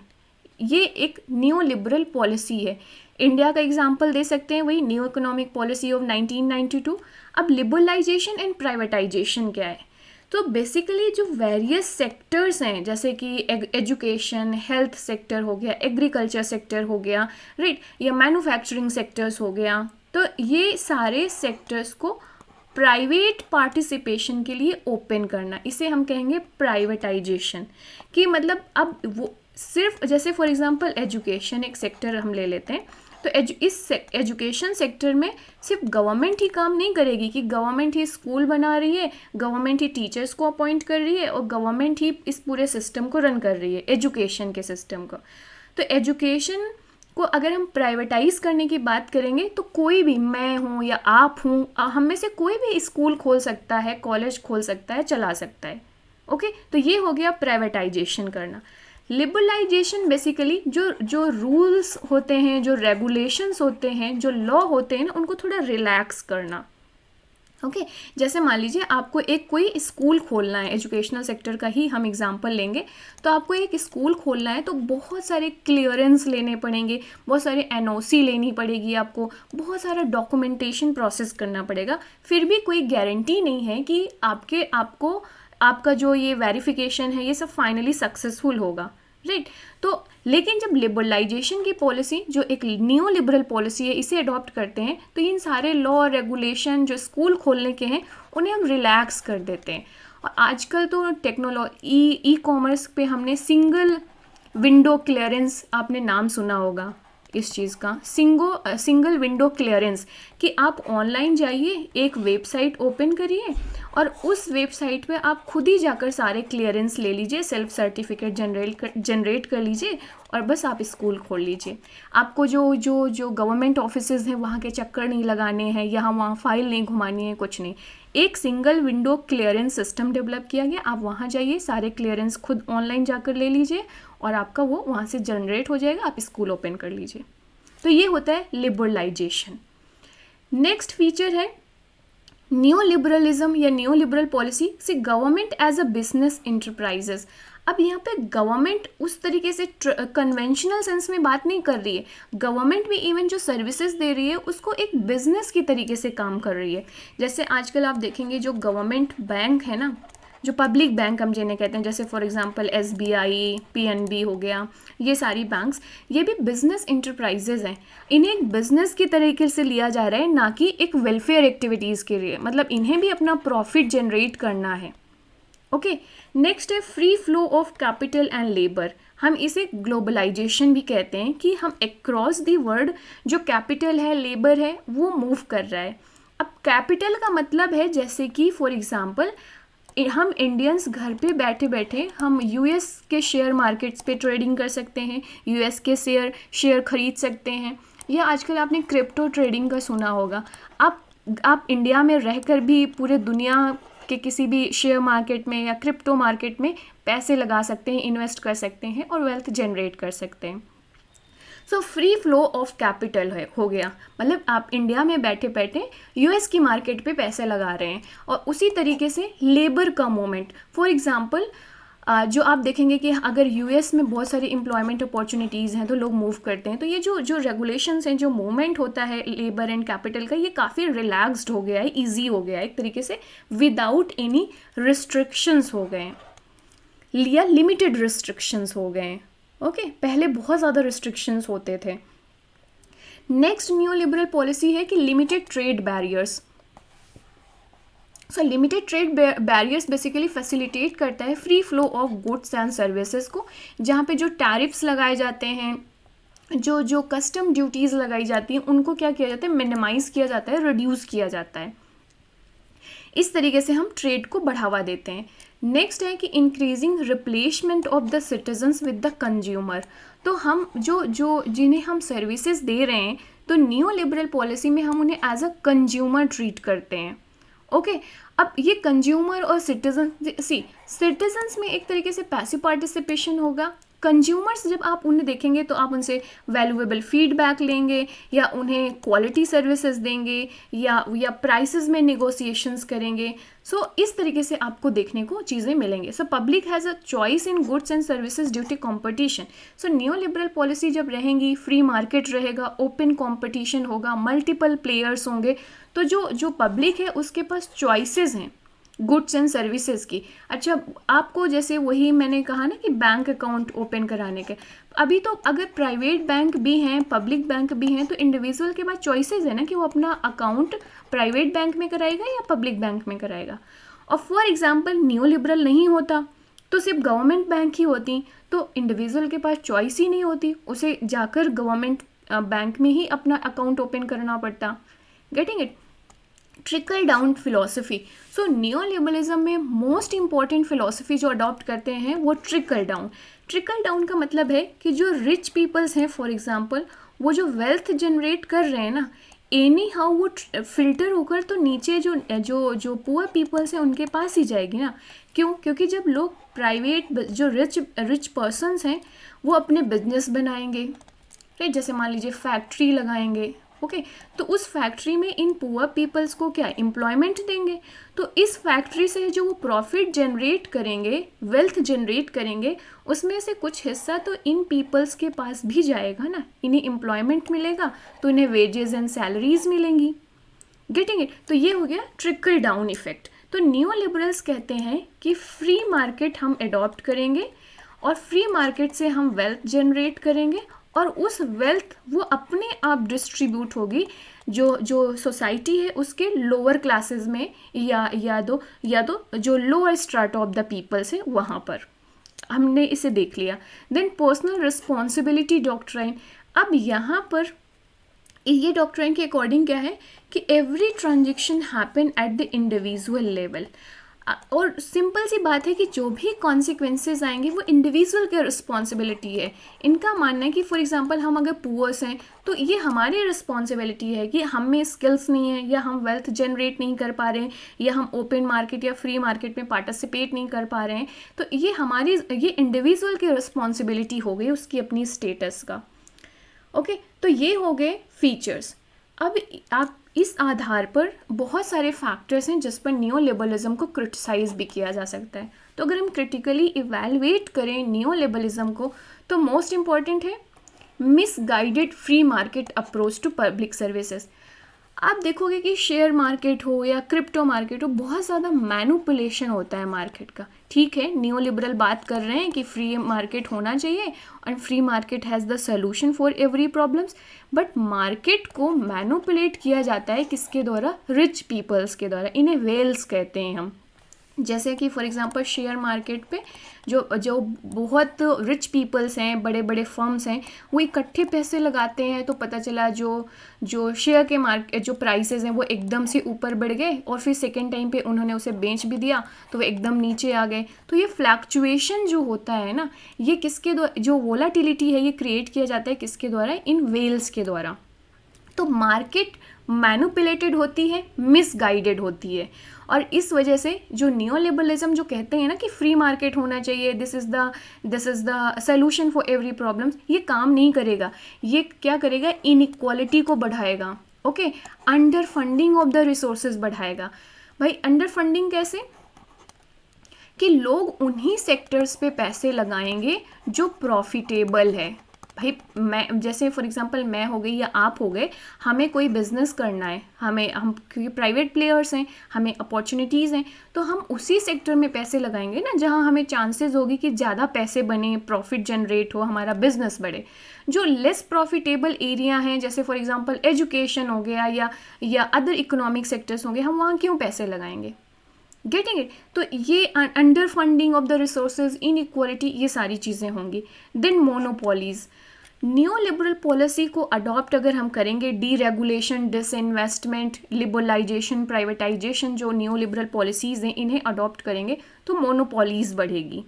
ये एक न्यू लिबरल पॉलिसी है। इंडिया का एग्जांपल दे सकते हैं, वही न्यू इकोनॉमिक पॉलिसी ऑफ 1992। अब लिबरलाइजेशन एंड प्राइवेटाइजेशन क्या है? तो बेसिकली जो वेरियस सेक्टर्स हैं जैसे कि एजुकेशन, हेल्थ सेक्टर हो गया, एग्रीकल्चर सेक्टर हो गया, राइट, या मैन्युफैक्चरिंग सेक्टर्स हो गया, तो ये सारे सेक्टर्स को प्राइवेट पार्टिसिपेशन के लिए ओपन करना, इसे हम कहेंगे प्राइवेटाइजेशन। कि मतलब अब वो सिर्फ जैसे फॉर एग्जांपल एजुकेशन एक सेक्टर हम ले लेते हैं, तो इस एजुकेशन सेक्टर में सिर्फ गवर्नमेंट ही काम नहीं करेगी कि गवर्नमेंट ही स्कूल बना रही है, गवर्नमेंट ही टीचर्स को अपॉइंट कर रही है और गवर्नमेंट ही इस पूरे सिस्टम को रन कर रही है, एजुकेशन के सिस्टम को। तो एजुकेशन को अगर हम प्राइवेटाइज करने की बात करेंगे तो कोई भी, मैं हूँ या आप हूँ, हम में से कोई भी स्कूल खोल सकता है, कॉलेज खोल सकता है, चला सकता है। ओके, तो ये हो गया प्राइवेटाइजेशन करना। लिबरलाइजेशन बेसिकली जो रूल्स होते हैं, जो रेगुलेशंस होते हैं, जो लॉ होते हैं ना, उनको थोड़ा रिलैक्स करना। ओके, जैसे मान लीजिए आपको एक कोई स्कूल खोलना है, एजुकेशनल सेक्टर का ही हम एग्जांपल लेंगे, तो आपको एक स्कूल खोलना है तो बहुत सारे क्लियरेंस लेने पड़ेंगे, बहुत सारे एनओसी लेनी पड़ेगी, आपको बहुत सारा डॉक्यूमेंटेशन प्रोसेस करना पड़ेगा। फिर भी कोई गारंटी नहीं है कि आपका जो ये वेरिफिकेशन है ये सब फाइनली सक्सेसफुल होगा, राइट। तो लेकिन जब लिबरलाइजेशन की पॉलिसी, जो एक न्यू लिबरल पॉलिसी है, इसे अडॉप्ट करते हैं तो इन सारे लॉ रेगुलेशन जो स्कूल खोलने के हैं उन्हें हम रिलैक्स कर देते हैं। और आजकल तो ई कॉमर्स पे हमने सिंगल विंडो क्लियरेंस, आपने नाम सुना होगा, इस चीज़ का सिंगल विंडो क्लियरेंस, कि आप ऑनलाइन जाइए, एक वेबसाइट ओपन करिए और उस वेबसाइट पे आप खुद ही जाकर सारे क्लियरेंस ले लीजिए, सेल्फ सर्टिफिकेट जनरेट कर लीजिए और बस आप स्कूल खोल लीजिए। आपको जो गवर्नमेंट ऑफिसेज हैं वहाँ के चक्कर नहीं लगाने हैं, यहाँ वहाँ फाइल नहीं घुमानी है, कुछ नहीं। एक single window clearance system develop किया गया। आप वहाँ जाइए, सारे क्लियरेंस खुद ऑनलाइन जाकर ले लीजिए और आपका वो वहाँ से जनरेट हो जाएगा, आप स्कूल ओपन कर लीजिए। तो ये होता है लिबरलाइजेशन। नेक्स्ट फीचर है न्यू लिबरलिज्म या न्यू लिबरल पॉलिसी से government as a business enterprises. अब यहाँ पे गवर्नमेंट उस तरीके से कन्वेंशनल सेंस में बात नहीं कर रही है, गवर्नमेंट भी इवन जो सर्विसेज दे रही है उसको एक बिजनेस की तरीके से काम कर रही है। जैसे आजकल आप देखेंगे जो गवर्नमेंट बैंक है ना, जो पब्लिक बैंक हम जिन्हें कहते हैं, जैसे फॉर एग्जांपल SBI, PNB हो गया, ये सारी बैंक्स, ये भी बिजनेस इंटरप्राइजेज हैं। इन्हें एक बिजनेस की तरीके से लिया जा रहा है, ना कि एक वेलफेयर एक्टिविटीज़ के लिए, मतलब इन्हें भी अपना प्रॉफिट जनरेट करना है। ओके, नेक्स्ट है free flow of capital and labour. हम इसे ग्लोबलाइजेशन भी कहते हैं कि हम अक्रॉस दी वर्ल्ड जो कैपिटल है, लेबर है, वो मूव कर रहा है। अब कैपिटल का मतलब है जैसे कि फॉर एग्जांपल हम इंडियंस घर पे बैठे बैठे हम US के शेयर मार्केट्स पे ट्रेडिंग कर सकते हैं, US के शेयर खरीद सकते हैं, या आजकल आपने क्रिप्टो ट्रेडिंग का सुना होगा। आप इंडिया में रहकर भी पूरे दुनिया के किसी भी शेयर मार्केट में या क्रिप्टो मार्केट में पैसे लगा सकते हैं, इन्वेस्ट कर सकते हैं और वेल्थ जनरेट कर सकते हैं। So free flow of capital हो गया, मतलब आप इंडिया में बैठे बैठे US की मार्केट पे पैसे लगा रहे हैं। और उसी तरीके से लेबर का मूवमेंट, फॉर एग्जांपल जो आप देखेंगे कि अगर US में बहुत सारी एम्प्लॉयमेंट अपॉर्चुनिटीज़ हैं तो लोग मूव करते हैं, तो ये जो रेगुलेशंस हैं, जो मूवमेंट होता है लेबर एंड कैपिटल का, ये काफ़ी रिलैक्स्ड हो गया है, ईजी हो गया है एक तरीके से, विदाउट एनी रिस्ट्रिक्शंस हो गए हैं, या लिमिटेड रिस्ट्रिक्शंस हो गए हैं। ओके, पहले बहुत ज़्यादा रिस्ट्रिक्शंस होते थे। नेक्स्ट न्यू लिबरल पॉलिसी है कि लिमिटेड ट्रेड बैरियर्स। सो limited trade barriers basically facilitate करता है free flow of goods and services को, जहाँ पे जो टैरिफ्स लगाए जाते हैं, जो कस्टम ड्यूटीज़ लगाई जाती हैं, उनको क्या किया जाता है, मिनिमाइज़ किया जाता है, रिड्यूस किया जाता है। इस तरीके से हम ट्रेड को बढ़ावा देते हैं। नेक्स्ट है कि increasing replacement of the citizens with the consumer. तो हम जो जिन्हें हम सर्विसेज दे रहे हैं, तो न्यू लिबरल पॉलिसी में हम उन्हें एज अ कंज्यूमर ट्रीट करते हैं। ओके, अब ये कंज्यूमर और सिटीजन्स में एक तरीके से पैसिव पार्टिसिपेशन होगा। कंज्यूमर्स जब आप उन्हें देखेंगे तो आप उनसे वैल्यूएबल फीडबैक लेंगे, या उन्हें क्वालिटी सर्विसेज देंगे, या प्राइसेस में नेगोशिएशंस करेंगे। सो इस तरीके से आपको देखने को चीज़ें मिलेंगे। So public has a choice in goods and services due to competition. So new liberal policy जब रहेंगी, फ्री मार्केट रहेगा, ओपन कॉम्पिटिशन होगा, मल्टीपल प्लेयर्स होंगे, तो जो पब्लिक है उसके पास चॉइसेस हैं गुड्स एंड सर्विसेज की। अच्छा, आपको जैसे वही मैंने कहा ना कि बैंक अकाउंट ओपन कराने के, अभी तो अगर प्राइवेट बैंक भी हैं, पब्लिक बैंक भी हैं, तो इंडिविजुअल के पास चॉइसेस है ना कि वो अपना अकाउंट प्राइवेट बैंक में कराएगा या पब्लिक बैंक में कराएगा। और फॉर एग्जांपल न्यू लिबरल नहीं होता तो सिर्फ गवर्नमेंट बैंक ही होती, तो इंडिविजुअल के पास चॉइस ही नहीं होती, उसे जाकर गवर्नमेंट बैंक में ही अपना अकाउंट ओपन करना पड़ता। Getting it? Trickle down philosophy. So new liberalism में मोस्ट इंपॉर्टेंट फिलोसफी जो अडॉप्ट करते हैं वो ट्रिकल डाउन। ट्रिकल डाउन का मतलब है कि जो रिच पीपल्स हैं, फॉर एग्जांपल, वो जो वेल्थ जनरेट कर रहे हैं ना, एनी हाउ वो फिल्टर होकर तो नीचे जो पुअर पीपल्स हैं उनके पास ही जाएगी ना। क्यों? क्योंकि जब लोग प्राइवेट जो रिच पर्सनस हैं वो अपने बिजनेस बनाएंगे, राइट, जैसे मान लीजिए फैक्ट्री लगाएंगे, ओके, तो उस फैक्ट्री में इन पुअर पीपल्स को क्या एम्प्लॉयमेंट देंगे, तो इस फैक्ट्री से जो वो प्रॉफिट जनरेट करेंगे, वेल्थ जनरेट करेंगे, उसमें से कुछ हिस्सा तो इन पीपल्स के पास भी जाएगा ना, इन्हें एम्प्लॉयमेंट मिलेगा तो इन्हें वेजेस एंड सैलरीज मिलेंगी। Getting it? तो ये हो गया ट्रिकल डाउन इफेक्ट। तो न्यू लिबरल्स कहते हैं कि फ्री मार्केट हम अडॉप्ट करेंगे और फ्री मार्केट से हम वेल्थ जनरेट करेंगे, और उस वेल्थ वो अपने आप डिस्ट्रीब्यूट होगी जो सोसाइटी है उसके लोअर क्लासेस में, या तो जो lower strata of the peoples है वहाँ पर। हमने इसे देख लिया। Then personal responsibility doctrine. अब यहाँ पर ये डॉक्ट्रिन के अकॉर्डिंग क्या है कि every transaction happen at the individual level, और सिंपल सी बात है कि जो भी कॉन्सिक्वेंसेज आएंगे वो इंडिविजुअल की रिस्पॉन्सिबिलिटी है। इनका मानना है कि फॉर एग्जांपल हम अगर पुअर्स हैं तो ये हमारी रिस्पॉन्सिबिलिटी है कि हम में स्किल्स नहीं है, या हम वेल्थ जनरेट नहीं कर पा रहे हैं, या हम ओपन मार्केट या फ्री मार्केट में पार्टिसिपेट नहीं कर पा रहे हैं, तो ये इंडिविजुअल की रिस्पॉन्सिबिलिटी हो गई उसकी अपनी स्टेटस का। ओके, तो ये हो गए फीचर्स। अब आप इस आधार पर बहुत सारे फैक्टर्स हैं जिस पर नियो लिबरलिज्म को क्रिटिसाइज भी किया जा सकता है। तो अगर हम क्रिटिकली इवैल्यूएट करें नियो लिबरलिज्म को तो मोस्ट इम्पॉर्टेंट है misguided free market approach to public services. आप देखोगे कि शेयर मार्केट हो या क्रिप्टो मार्केट हो, बहुत ज़्यादा मैनिपुलेशन होता है मार्केट का। ठीक है, नियो लिबरल बात कर रहे हैं कि फ्री मार्केट होना चाहिए और free market has the solution for every problems, but market को मैनिपुलेट किया जाता है किसके द्वारा? रिच पीपल्स के द्वारा। इन्हें वेल्स कहते हैं हम। जैसे कि फॉर एग्जांपल शेयर मार्केट पे जो बहुत रिच पीपल्स हैं, बड़े बड़े फर्म्स हैं, वो इकट्ठे पैसे लगाते हैं, तो पता चला जो शेयर के मार्केट जो प्राइसेस हैं वो एकदम से ऊपर बढ़ गए, और फिर सेकेंड टाइम पे उन्होंने उसे बेच भी दिया तो वो एकदम नीचे आ गए। तो ये फ्लैक्चुएशन जो होता है ना, ये किसके द्वारा, जो वोलाटिलिटी है, ये क्रिएट किया जाता है किसके द्वारा? इन वेल्स के द्वारा। तो मार्केट मैनिपुलेटेड होती है, मिसगाइडेड होती है, और इस वजह से जो नियो लिबरलिज्म जो कहते हैं ना कि फ्री मार्केट होना चाहिए, this is the solution for every problems, ये काम नहीं करेगा। ये क्या करेगा? इनइक्वालिटी को बढ़ाएगा। Okay, under funding of the resources बढ़ाएगा। भाई अंडर फंडिंग कैसे? कि लोग उन्हीं सेक्टर्स पे पैसे लगाएंगे जो प्रॉफिटेबल है। भाई मैं जैसे फॉर एग्जांपल मैं हो गई या आप हो गए, हमें कोई बिजनेस करना है, हम क्योंकि प्राइवेट प्लेयर्स हैं, हमें अपॉर्चुनिटीज़ हैं, तो हम उसी सेक्टर में पैसे लगाएंगे ना जहां हमें चांसेस होगी कि ज़्यादा पैसे बने, प्रॉफिट जनरेट हो, हमारा बिजनेस बढ़े। जो लेस प्रॉफिटेबल एरिया हैं, जैसे फॉर एग्जांपल एजुकेशन हो गया या अदर इकोनॉमिक सेक्टर्स होंगे, हम वहाँ क्यों पैसे लगाएंगे? Getting it? तो ये under funding of the resources, inequality, ये सारी चीज़ें होंगी। Then monopolies, new liberal policy को अडॉप्ट अगर हम करेंगे, deregulation, disinvestment, liberalisation, privatisation, जो न्यू लिबरल पॉलिसीज़ हैं इन्हें अडॉप्ट करेंगे तो मोनोपोलीज बढ़ेगी।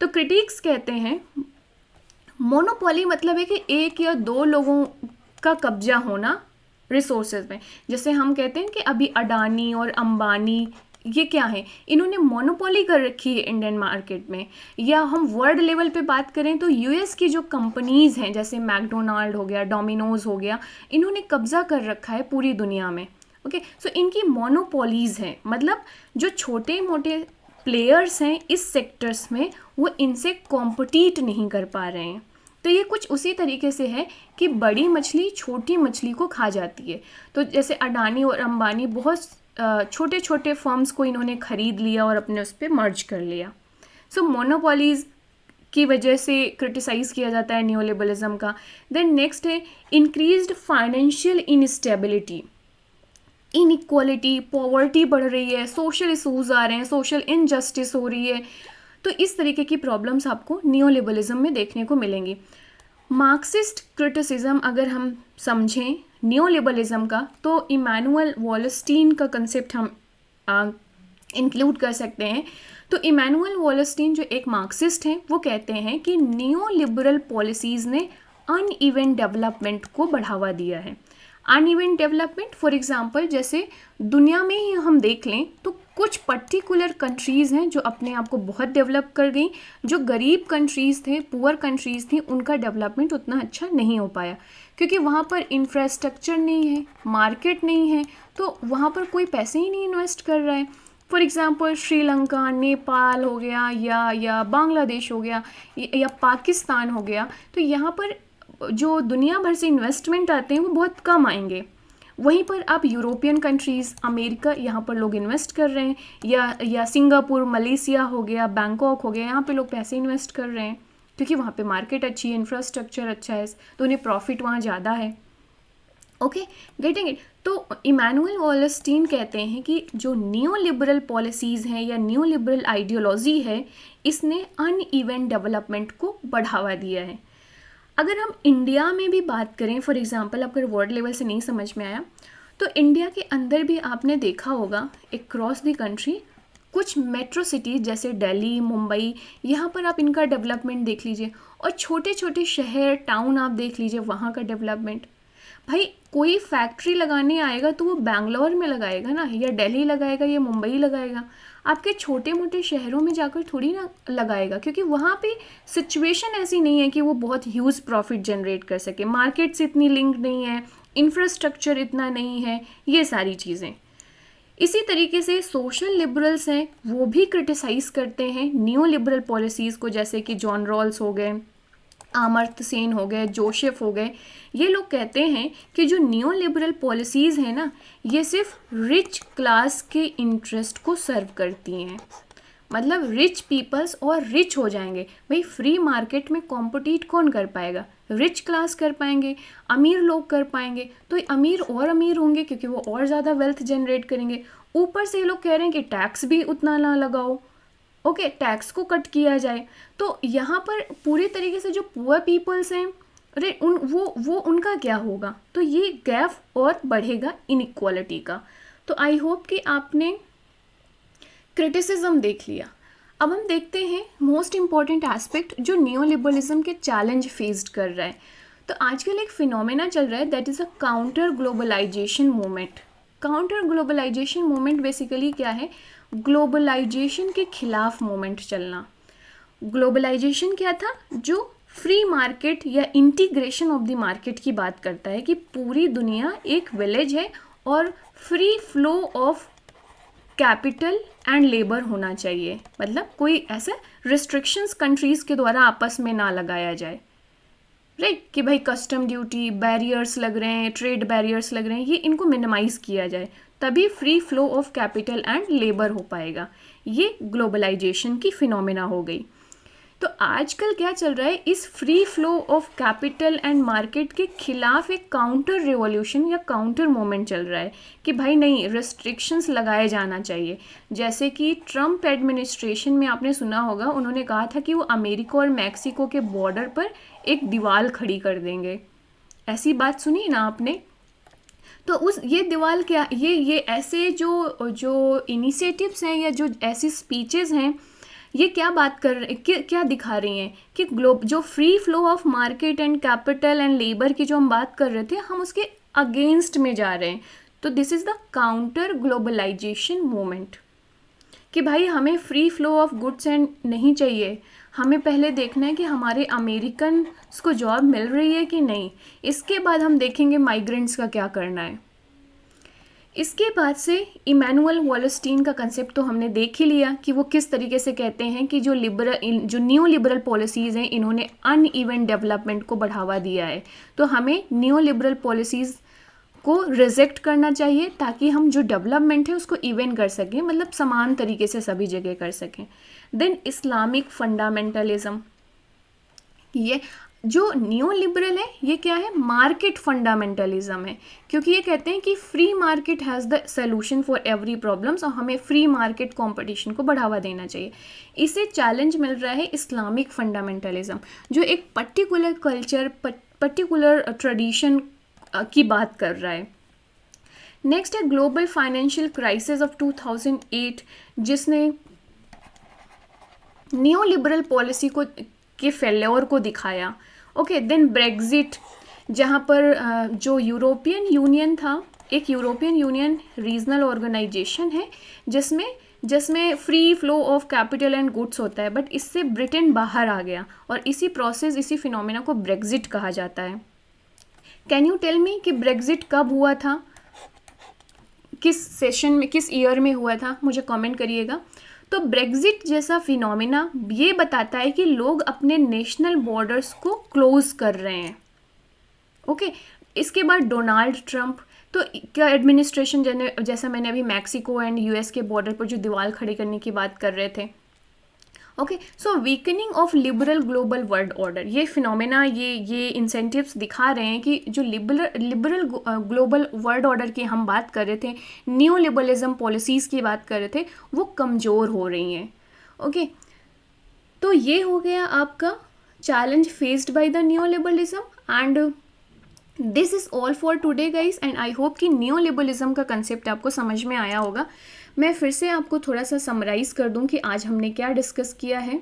तो क्रिटिक्स कहते हैं मोनोपोली मतलब है कि एक या दो लोगों का कब्जा होना रिसोर्सेज में। जैसे हम कहते हैं कि अभी अडानी और अंबानी, ये क्या है? इन्होंने मोनोपोली कर रखी है इंडियन मार्केट में। या हम वर्ल्ड लेवल पे बात करें तो यूएस की जो कंपनीज़ हैं, जैसे मैकडोनाल्ड हो गया, डोमिनोज हो गया, इन्होंने कब्जा कर रखा है पूरी दुनिया में। ओके, सो इनकी मोनोपोलीज हैं, मतलब जो छोटे मोटे प्लेयर्स हैं इस सेक्टर्स में वो इनसे कॉम्पिटिट नहीं कर पा रहे हैं। तो ये कुछ उसी तरीके से है कि बड़ी मछली छोटी मछली को खा जाती है। तो जैसे अडानी और अंबानी बहुत छोटे छोटे फर्म्स को इन्होंने ख़रीद लिया और अपने उस पर मर्ज कर लिया। सो मोनोपोलीज की वजह से क्रिटिसाइज़ किया जाता है न्यूलिबरलिज्म का। देन नेक्स्ट है increased financial instability, inequality, poverty बढ़ रही है, सोशल इशूज़ आ रहे हैं, सोशल इनजस्टिस हो रही है। तो इस तरीके की प्रॉब्लम्स आपको न्यूलिबरलिज्म में देखने को मिलेंगी। मार्क्सिस्ट क्रिटिसिज्म अगर हम समझें न्यूलिबरलिज्म का, तो इमैनुअल वॉलस्टीन का कंसेप्ट हम इंक्लूड कर सकते हैं। तो इमैनुअल वॉलस्टीन जो एक मार्क्सिस्ट हैं, वो कहते हैं कि न्यूलिबरल पॉलिसीज़ ने अनइवन डेवलपमेंट को बढ़ावा दिया है। अनइवन डेवलपमेंट फॉर एग्जांपल जैसे दुनिया में ही हम देख लें तो कुछ पर्टिकुलर कंट्रीज़ हैं जो अपने आप को बहुत डेवलप कर गई, जो गरीब कंट्रीज़ थे, पुअर कंट्रीज़ थी, उनका डेवलपमेंट उतना अच्छा नहीं हो पाया क्योंकि वहाँ पर इंफ्रास्ट्रक्चर नहीं है, मार्केट नहीं है, तो वहाँ पर कोई पैसे ही नहीं इन्वेस्ट कर रहा है। फॉर एग्ज़ाम्पल श्रीलंका, नेपाल हो गया या बांग्लादेश हो गया या पाकिस्तान हो गया, तो यहाँ पर जो दुनिया भर से इन्वेस्टमेंट आते हैं वो बहुत कम आएंगे। वहीं पर आप यूरोपियन कंट्रीज़, अमेरिका, यहाँ पर लोग इन्वेस्ट कर रहे हैं, या सिंगापुर, मलेशिया हो गया, बैंकॉक हो गया, यहाँ पे लोग पैसे इन्वेस्ट कर रहे हैं क्योंकि वहाँ पे मार्केट अच्छी है, इंफ्रास्ट्रक्चर अच्छा है, तो उन्हें प्रॉफिट वहाँ ज़्यादा है। Okay, getting it? तो इमैनुअल वॉलस्टीन कहते हैं कि जो न्यू लिबरल पॉलिसीज़ हैं या न्यू लिबरल आइडियोलॉजी है, इसने अनइवन डेवलपमेंट को बढ़ावा दिया है। अगर हम इंडिया में भी बात करें, फॉर एग्जांपल अगर वर्ल्ड लेवल से नहीं समझ में आया तो इंडिया के अंदर भी आपने देखा होगा अक्रॉस द कंट्री कुछ मेट्रो सिटीज़ जैसे दिल्ली, मुंबई, यहाँ पर आप इनका डेवलपमेंट देख लीजिए, और छोटे छोटे शहर, टाउन आप देख लीजिए, वहाँ का डेवलपमेंट। भाई कोई फैक्ट्री लगाने आएगा तो वो बैंगलोर में लगाएगा ना, या दिल्ली लगाएगा, या मुंबई लगाएगा। आपके छोटे मोटे शहरों में जाकर थोड़ी ना लगाएगा, क्योंकि वहाँ पे सिचुएशन ऐसी नहीं है कि वो बहुत ह्यूज प्रॉफिट जनरेट कर सके, मार्केट से इतनी लिंक नहीं है, इंफ्रास्ट्रक्चर इतना नहीं है, ये सारी चीज़ें। इसी तरीके से सोशल लिबरल्स हैं, वो भी क्रिटिसाइज़ करते हैं न्यू लिबरल पॉलिसीज़ को, जैसे कि जॉन रॉल्स हो गए, अमर्त्य सेन हो गए, जोसेफ हो गए। ये लोग कहते हैं कि जो न्यू लिबरल पॉलिसीज़ हैं ना, ये सिर्फ रिच क्लास के इंटरेस्ट को सर्व करती हैं। मतलब रिच पीपल्स और रिच हो जाएंगे। भाई फ्री मार्केट में कॉम्पिटिट कौन कर पाएगा? रिच क्लास कर पाएंगे, अमीर लोग कर पाएंगे, तो अमीर और अमीर होंगे क्योंकि वो और ज़्यादा वेल्थ जनरेट करेंगे। ऊपर से ये लोग कह रहे हैं कि टैक्स भी उतना ना लगाओ, ओके, टैक्स को कट किया जाए। तो यहाँ पर पूरी तरीके से जो पुअर पीपल्स हैं, अरे वो उनका क्या होगा? तो ये गैप और बढ़ेगा इनइक्वालिटी का। तो आई होप कि आपने क्रिटिसिज्म देख लिया। अब हम देखते हैं मोस्ट इम्पॉर्टेंट एस्पेक्ट जो न्यू लिबरलिज्म के चैलेंज फेस्ड कर रहा है। तो आजकल एक फिनोमेना चल रहा है, that is a counter globalisation movement. Counter globalisation movement basically क्या है? ग्लोबलाइजेशन के खिलाफ मूवमेंट चलना। ग्लोबलाइजेशन क्या था? जो फ्री मार्केट या इंटीग्रेशन ऑफ द मार्केट की बात करता है कि पूरी दुनिया एक विलेज है और free flow of capital and labour होना चाहिए। मतलब कोई ऐसा रिस्ट्रिक्शंस कंट्रीज़ के द्वारा आपस में ना लगाया जाए, राइट? कि भाई कस्टम ड्यूटी, बैरियर्स लग रहे हैं, ट्रेड बैरियर्स लग रहे हैं, ये इनको मिनिमाइज़ किया जाए, तभी free flow of capital and labour हो पाएगा। ये ग्लोबलाइजेशन की फिनोमेना हो गई। तो आजकल क्या चल रहा है? इस free flow of capital and market के खिलाफ एक काउंटर रिवॉल्यूशन या काउंटर मूवमेंट चल रहा है कि भाई नहीं, रेस्ट्रिक्शंस लगाए जाना चाहिए। जैसे कि ट्रम्प एडमिनिस्ट्रेशन में आपने सुना होगा, उन्होंने कहा था कि वो अमेरिका और मैक्सिको के बॉर्डर पर एक दीवार खड़ी कर देंगे। ऐसी बात सुनी ना आपने? तो उस ये दीवार क्या, ये ऐसे जो इनिशिएटिव्स हैं या जो ऐसी स्पीचेस हैं, ये क्या बात कर रहे, क्या दिखा रही हैं कि जो free flow of market and capital and labour की जो हम बात कर रहे थे, हम उसके अगेंस्ट में जा रहे हैं। तो this is the counter globalisation movement कि भाई हमें free flow of goods and नहीं चाहिए, हमें पहले देखना है कि हमारे अमेरिकन को जॉब मिल रही है कि नहीं, इसके बाद हम देखेंगे माइग्रेंट्स का क्या करना है। इसके बाद से इमैनुअल वॉलस्टीन का कंसेप्ट तो हमने देख ही लिया कि वो किस तरीके से कहते हैं कि जो न्यू लिबरल पॉलिसीज़ हैं, इन्होंने अनइवन डेवलपमेंट को बढ़ावा दिया है। तो हमें न्यू लिबरल पॉलिसीज़ को रिजेक्ट करना चाहिए ताकि हम जो डेवलपमेंट है उसको इवन कर सकें, मतलब समान तरीके से सभी जगह कर सकें। देन इस्लामिक फंडामेंटलिज्म, ये जो न्यू लिबरल है ये क्या है? मार्केट फंडामेंटलिज्म है, क्योंकि ये कहते हैं कि free market has the solution for every problems, और हमें फ्री मार्केट कंपटीशन को बढ़ावा देना चाहिए। इसे चैलेंज मिल रहा है इस्लामिक फंडामेंटलिज्म, जो एक पर्टिकुलर कल्चर, पर्टिकुलर ट्रेडिशन की बात कर रहा है। नेक्स्ट है ग्लोबल फाइनेंशियल क्राइसिस ऑफ 2008, जिसने न्यू लिबरल पॉलिसी को के फेल्योर को दिखाया। ओके, देन ब्रेग्जिट, जहाँ पर जो यूरोपियन यूनियन था, एक यूरोपियन यूनियन रीजनल ऑर्गेनाइजेशन है जिसमें free flow of capital and goods होता है, बट इससे ब्रिटेन बाहर आ गया और इसी प्रोसेस, इसी फिनोमेना को ब्रेग्जिट कहा जाता है। कैन यू टेल मी कि ब्रेग्जिट कब हुआ था, किस सेशन में, किस ईयर में हुआ था? मुझे कमेंट करिएगा। तो ब्रेग्जिट जैसा फिनोमेना ये बताता है कि लोग अपने नेशनल बॉर्डर्स को क्लोज कर रहे हैं। ओके, इसके बाद डोनाल्ड ट्रंप, तो क्या एडमिनिस्ट्रेशन जैसा मैंने अभी मैक्सिको एंड यूएस के बॉर्डर पर जो दीवार खड़ी करने की बात कर रहे थे। Okay, so weakening of liberal global world order, ये फिनोमेना, ये इंसेंटिव्स दिखा रहे हैं कि जो लिबरल ग्लोबल वर्ल्ड ऑर्डर की हम बात कर रहे थे, न्यू लिबरलिज्म पॉलिसीज़ की बात कर रहे थे, वो कमज़ोर हो रही हैं। ओके, तो ये हो गया आपका challenge faced by the neoliberalism. And this is all for today guys, and I hope कि नियोलिबरलिज्म का कंसेप्ट आपको समझ में आया होगा। मैं फिर से आपको थोड़ा सा समराइज़ कर दूं कि आज हमने क्या डिस्कस किया है,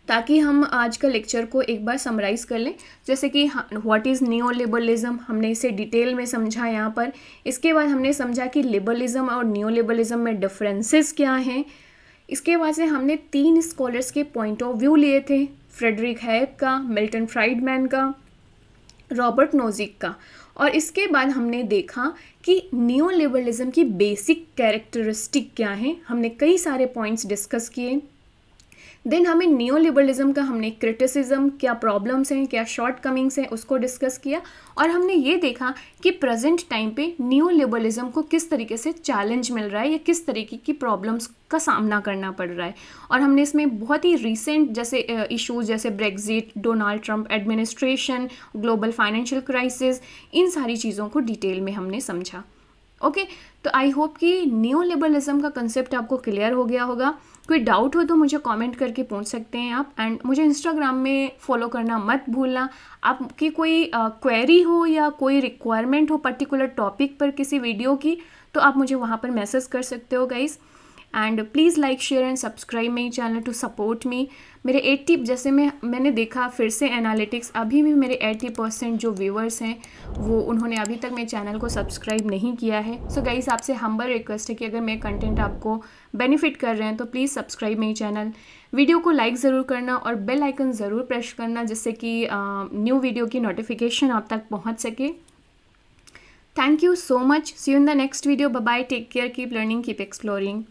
ताकि हम आज का लेक्चर को एक बार समराइज़ कर लें। जैसे कि व्हाट इज़ नियोलिबरलिज्म, हमने इसे डिटेल में समझा यहाँ पर। इसके बाद हमने समझा कि लिबरलिज्म और नियोलिबरलिज्म में डिफरेंसेस क्या हैं। इसके बाद से हमने 3 स्कॉलर्स के पॉइंट ऑफ व्यू लिए थे, फ्रेडरिक हैक का, मिल्टन फ्राइडमैन का, रॉबर्ट नोजिक का। और इसके बाद हमने देखा कि नियोलिबरलिज्म की बेसिक कैरेक्टरिस्टिक क्या हैं। हमने कई सारे पॉइंट्स डिस्कस किए। देन हमें नियोलिबरलिज्म का हमने क्रिटिसिज्म, क्या प्रॉब्लम्स हैं, क्या शॉर्ट कमिंग्स हैं, उसको डिस्कस किया। और हमने ये देखा कि प्रेजेंट टाइम पे नियोलिबरलिज्म को किस तरीके से चैलेंज मिल रहा है या किस तरीके की प्रॉब्लम्स का सामना करना पड़ रहा है। और हमने इसमें बहुत ही रिसेंट जैसे इश्यूज जैसे Brexit, Donald Trump administration, global financial crisis, इन सारी चीज़ों को डिटेल में हमने समझा। ओके, तो आई होप कि नियोलिबरलिज्म का कंसेप्ट आपको क्लियर हो गया होगा। कोई डाउट हो तो मुझे कमेंट करके पूछ सकते हैं आप, एंड मुझे इंस्टाग्राम में फॉलो करना मत भूलना। आपकी कोई क्वेरी हो या कोई रिक्वायरमेंट हो पर्टिकुलर टॉपिक पर किसी वीडियो की, तो आप मुझे वहाँ पर मैसेज कर सकते हो guys. And please like, share and subscribe my channel to support me. मेरे 80 जैसे मैंने देखा फिर से एनालिटिक्स, अभी भी मेरे 80% जो व्यूअर्स हैं वो उन्होंने अभी तक मेरे चैनल को सब्सक्राइब नहीं किया है। सो गाइस, आपसे हम्बल रिक्वेस्ट है कि अगर मेरे कंटेंट आपको बेनिफिट कर रहे हैं तो प्लीज़ सब्सक्राइब मेरी चैनल। वीडियो को लाइक ज़रूर करना और बेल आइकन ज़रूर प्रेस करना, जिससे कि न्यू वीडियो की नोटिफिकेशन आप तक पहुँच सके। Thank you so much. See you in the next video. Bye bye, take care, keep learning, keep exploring.